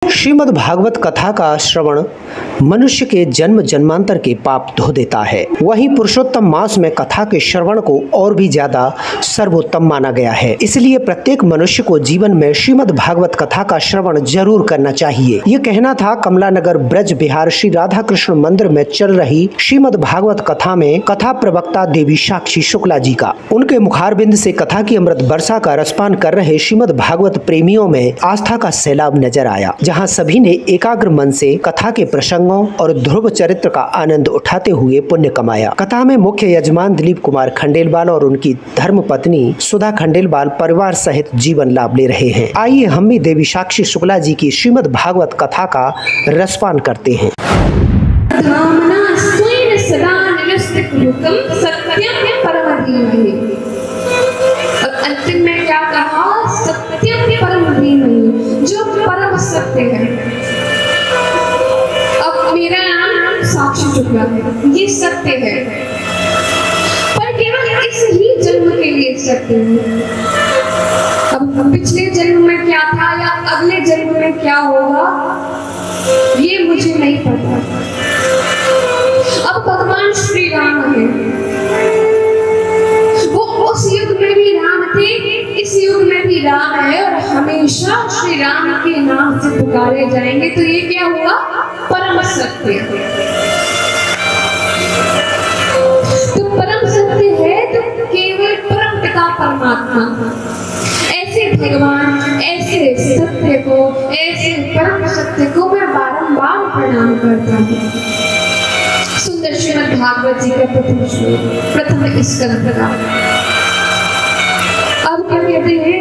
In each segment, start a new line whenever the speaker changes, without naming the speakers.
श्रीमद् भागवत कथा का श्रवण मनुष्य के जन्म जन्मांतर के पाप धो देता है। वहीं पुरुषोत्तम मास में कथा के श्रवण को और भी ज्यादा सर्वोत्तम माना गया है। इसलिए प्रत्येक मनुष्य को जीवन में श्रीमद् भागवत कथा का श्रवण जरूर करना चाहिए। ये कहना था कमला नगर ब्रज बिहार श्री राधा कृष्ण मंदिर में चल रही श्रीमद् भागवत कथा में कथा प्रवक्ता देवी साक्षी शुक्ला जी का। उनके मुखारबिंद से कथा की अमृत वर्षा का रसपान कर रहे श्रीमद् भागवत प्रेमियों में आस्था का सैलाब नजर आया, जहाँ सभी ने एकाग्र मन से कथा के प्रसंगों और ध्रुव चरित्र का आनंद उठाते हुए पुण्य कमाया। कथा में मुख्य यजमान दिलीप कुमार खंडेलवाल और उनकी धर्म पत्नी सुधा खंडेलवाल परिवार सहित जीवन लाभ ले रहे हैं। आइए हम भी देवी साक्षी शुक्ला जी की श्रीमद् भागवत कथा का रसपान करते हैं।
अंतिम में क्या कहा? सत्यम परम धीमहि, जो परम सत्य है। अब मेरा नाम साक्षी शुक्ला है, ये सत्य है, पर केवल इस ही जन्म के लिए सत्य है। अब पिछले जन्म में क्या था या अगले जन्म में क्या होगा, ये मुझे नहीं पता। अब भगवान श्री राम है, वो उस युग में भी राम थे, इस युग में भी राम है और हमेशा श्री राम के नाम से पुकारे जाएंगे। तो ये क्या हुआ? परम सत्य। तो परम सत्य है तो केवल परम पिता परमात्मा, ऐसे भगवान, ऐसे सत्य को, ऐसे परम सत्य को मैं बारंबार प्रणाम करता हूँ। सुंदर श्रीमद् भागवत जी का प्रथम स्कंद का अब क्या कहते हैं?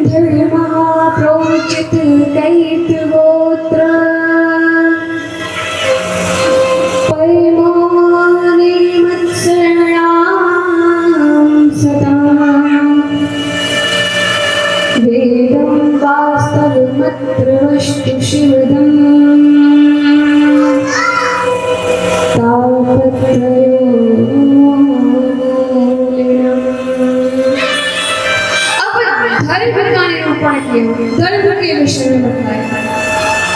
धर्मः प्रोचित कैतवोत्र पैमाने मत्सराणां सदा वेदं वास्तवमत्र वस्तु शिवदम् धर्म के विषय में बताया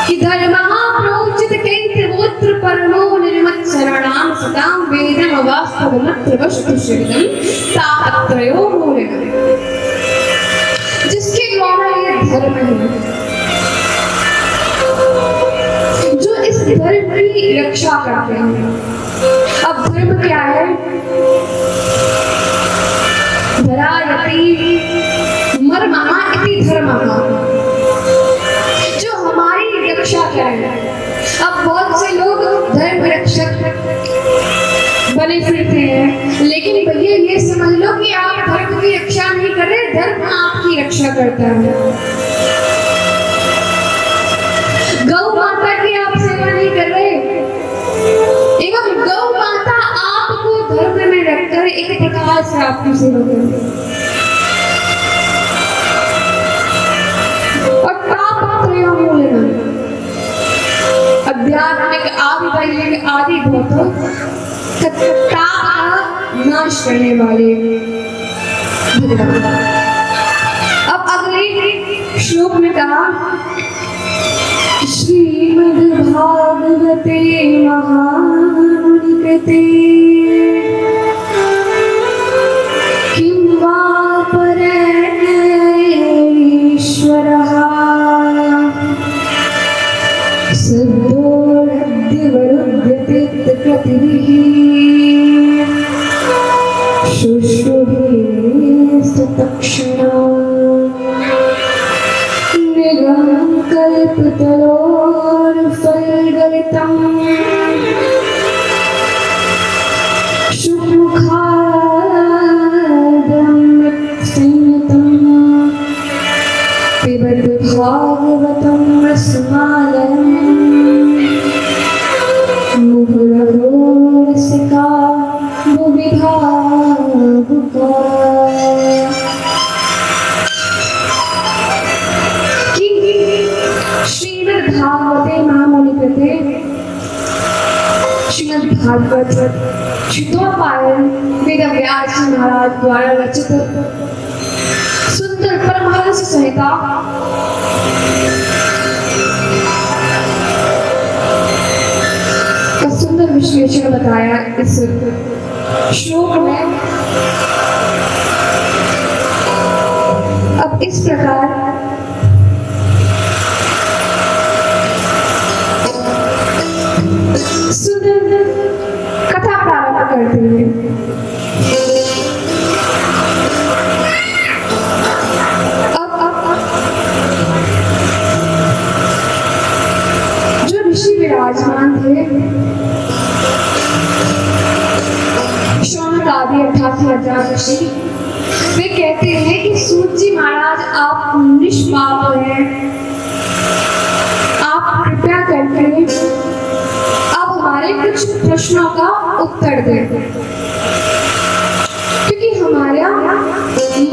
कि धर्मः प्रोचित कैतवोत्र परमो निर्मत्सराणां सदां वेदं वास्तवमत्र वस्तु शिवदम् तापत्रयो मूलम्। जिसके द्वारा ये धर्म है, जो इस धर्म की रक्षा करते हैं। अब धर्म क्या है? धरायति मर्मः इति धर्मः, जो हमारी रक्षा करे। अब बहुत से लोग धर्म रक्षक बने फिरते हैं, लेकिन भैया ये समझ लो कि आप धर्म की रक्षा नहीं कर रहे, धर्म आपकी रक्षा करता है। गौ माता की आप सेवा नहीं कर रहे, एवं गौ माता आपको धर्म में रखकर एक प्रकार से आपकी सेवा कर रही है। आध्यात्मिक आदि भूतों का नाश करने वाले भगवान। अब अगले श्लोक में कहा श्रीमद् भागवते महामुनि कृते किं वा परमेश्वरः शुश्रूषे तत्क्षणा निगम कल्पतरोर्फलगलितं शुकमुखादमृतसंयुतं पिबत भागवतं रसमालयम् मुहुरहोरसिका भुविभावुका। श्रीमद् भागवते महामुनि कृते श्रीमद् भागवत शुद्धोपायन वेदव्यास महाराज द्वारा रचित सुंदर परमहंस संहिता विशेषण बताया इस श्लोक में। अब इस प्रकार सुंदर कथा प्रारंभ करते हैं। विराजमान थे शौनक आदि 88,000 ऋषि। वे कहते हैं कि सूत जी महाराज आप निष्पाप हैं, आप कृपया करके आप हमारे कुछ प्रश्नों का उत्तर दें, क्योंकि हमारा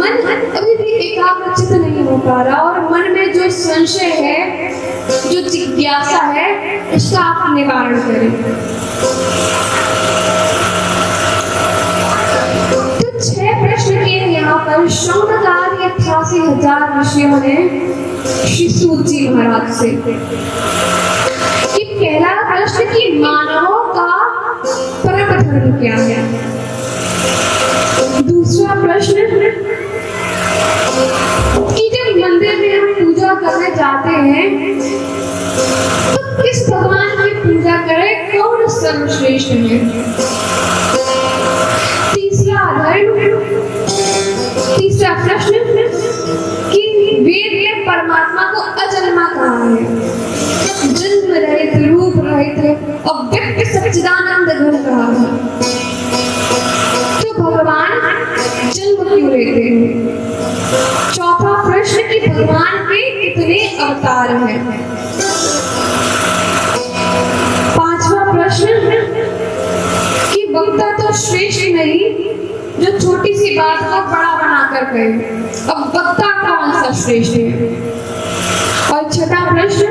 मन अभी भी एकाग्रचित नहीं हो पा रहा और मन में जो संशय है, जो जिज्ञासा है, उसका आप निवारण करें। तो 6 प्रश्न किए यहाँ पर शौनक आदि 88,000 ऋषियों ने श्री सूत जी महाराज से। कि पहला प्रश्न कि मानवों का परम धर्म क्या है। दूसरा प्रश्न कि जब मंदिर में हम पूजा करने जाते हैं तो किस भगवान की पूजा करें, कौन सर्वश्रेष्ठ है। तीसरा प्रश्न कि वेद में परमात्मा को अजन्मा कहा है, जन्म रहित, रूप रहित और व्यक्त सच्चिदानंद घन कहा है, तो भगवान जन्म क्यों लेते हैं। चौथा प्रश्न कि भगवान के कितने अवतार हैं। पांचवा प्रश्न कि वक्ता तो श्रेष्ठ नहीं जो छोटी सी बात को बड़ा बनाकर कहे, अब वक्ता कौन सा श्रेष्ठ है। और छठा प्रश्न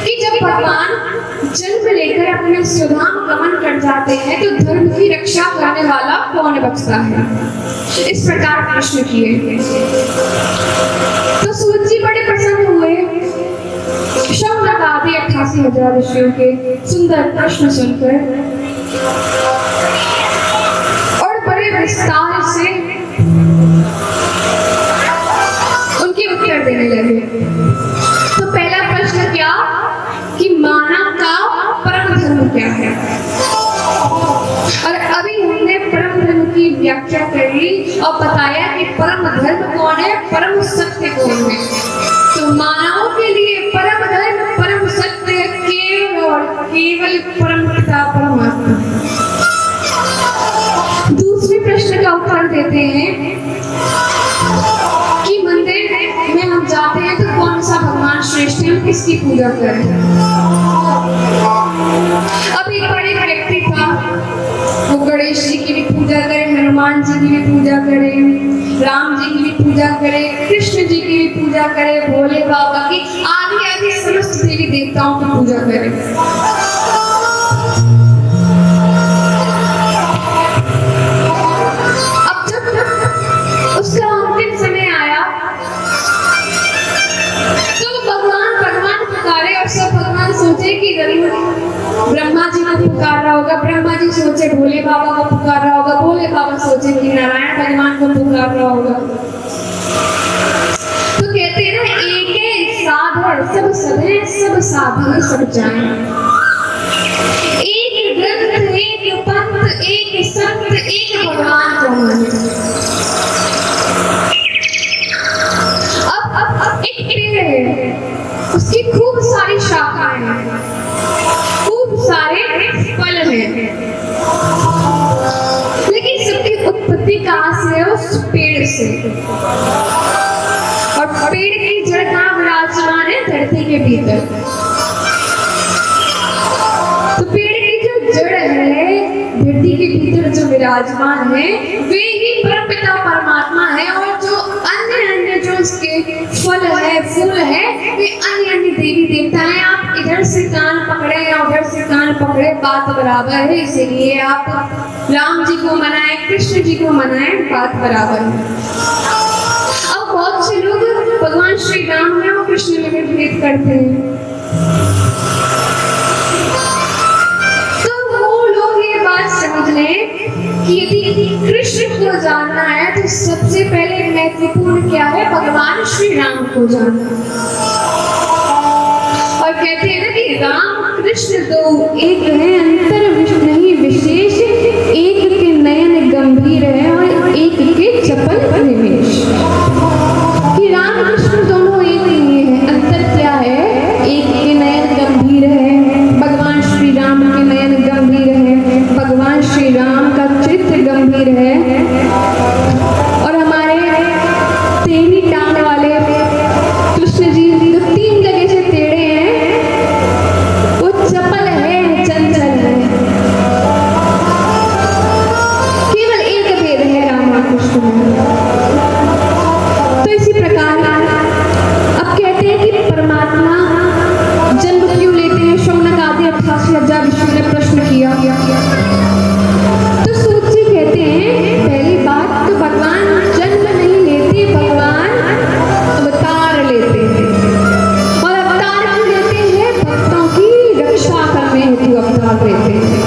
कि जब भगवान जन्म लेकर अपने स्वधाम गमन कर जाते हैं तो धर्म की रक्षा करने वाला कौन बचता है। इस प्रकार प्रश्न किए। तो सूत जी बड़े प्रसन्न हुए शौनक आदि 88,000 ऋषियों के सुंदर प्रश्न सुनकर और बड़े विस्तार से उनके उत्तर देने लगे। तो पहला प्रश्न क्या कि मानव का परम धर्म क्या है। और अभी हमने परम धर्म की व्याख्या करी और बताया कि परम धर्म कौन है, परम सत्य कौन है। तो मानवों के लिए परम धर्म, परम सत्य केवल और केवल परम पिता परमात्मा। दूसरे प्रश्न का उत्तर देते हैं कि मंदिर में हम जाते हैं तो कौन सा भगवान श्रेष्ठ है, हम किसकी पूजा करें। अब एक बड़े व्यक्ति था, वो गणेश जी की भी पूजा करे, हनुमान जी की भी पूजा करे, राम जी की भी पूजा करे, कृष्ण जी की भी पूजा करे, भोले बाबा की, आदि आदि समस्त देवी देवताओं की पूजा करे। अब जब उसका अंतिम समय आया तो भगवान पुकारे और सब भगवान सोचे कि ब्रह्मा जी को पुकार रहा होगा, ब्रह्मा जी सोचे भोले बाबा को पुकार रहा होगा, भोले बाबा सोचे कि नारायण भगवान को पुकार रहा होगा। तो कहते हैं ना, एक है साधन सब सधे, सब साधन सब जाने। एक ग्रंथ, एक पंथ, एक संत, एक भगवान को माने। अब एक पेड़ है, उसकी खूब सारी शाखाएं हैं, खूब सारे फल हैं, लेकिन सबकी उत्पत्ति कहाँ से है, उस पेड़ से। और पेड़ की जड़ कहाँ विराजमान है, धरती के भीतर। तो पेड़ की जो जड़ है, धरती के भीतर जो विराजमान है, वे ही परमपिता परमात्मा है। और जो अन्य जो उसके फल है, फूल है, वे अन्य देवी देवता हैं। आप इधर से कान पकड़े या उधर से कान पकड़े, बात बराबर है। इसीलिए आप राम जी को मनाएं, कृष्ण जी को मनाएं, बात बराबर है। अब बहुत से लोग भगवान श्री राम में और कृष्ण में भेद करते हैं। तो वो लोग ये को जाना। और कहते हैं ना कि राम कृष्ण दो एक है, अंतर नहीं विशेष, एक के नयन गंभीर है और एक के चपल निवेश। कि राम कृष्ण दोनों एक ही है, अंतर क्या है? एक के नयन गंभीर है, भगवान श्री राम के नयन गंभीर है, भगवान श्री राम का चित्र गंभीर है। और हमारे तेरी टांग वाले कृष्ण जी जो 3 जगह से टेढ़े हैं, वो चपल है, चंचल है। केवल एक भेद है राम और कृष्ण में। तो इसी प्रकार अब कहते हैं कि परमात्मा जन्म क्यों लेते हैं? शौनक आदि 88,000 ऋषियों ने प्रश्न किया। तो सूत जी कहते हैं पहली बात तो भगवान जन्म नहीं लेते, भगवान अवतार लेते हैं। और अवतार क्यों लेते हैं? भक्तों की रक्षा करने हेतु अवतार लेते हैं।